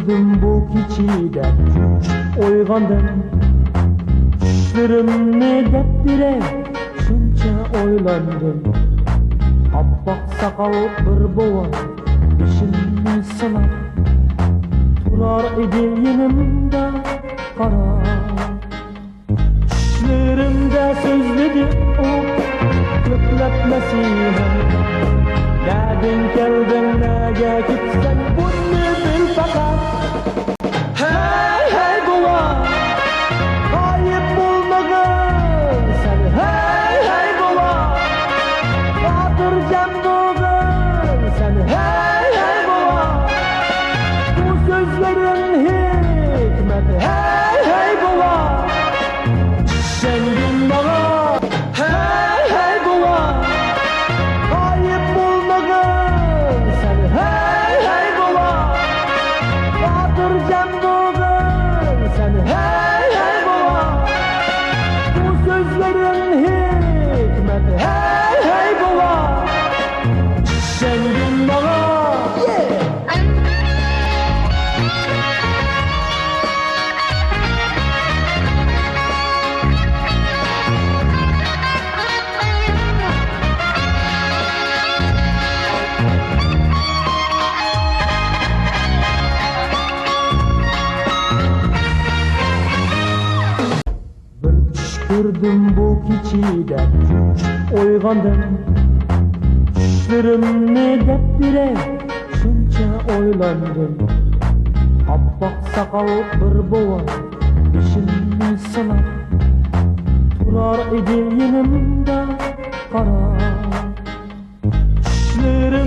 Gördüm bu keçide oygandım. Düşlerim ne depdire şunça oylandım. Appak sakal bir bova işimni sınap turar idi yanımda kara. Düşlerimde sözledi o köklep mesihim. Nereden geldin nege gitsen bunu bil fakat. Hey hey bova kayıp bulmagın sen. Hey hey bova batırcan doğun sen. Hey hey bova bu sözlerin hikmeti. Hey hey bova sen gün bana. Hey hey bova kayıp bulmagın sen. Hey hey bova batırcan doğun sen. Hey hey bova bu sözlerin hikmeti. Hey hey bova sen gün bana. Bir düş gördüm bu keçide oygandım. Düşlerim ne depdire şunça oylandım. Appak sakal bir bova işimni sınap turar idi yanımda kara. Düşlerim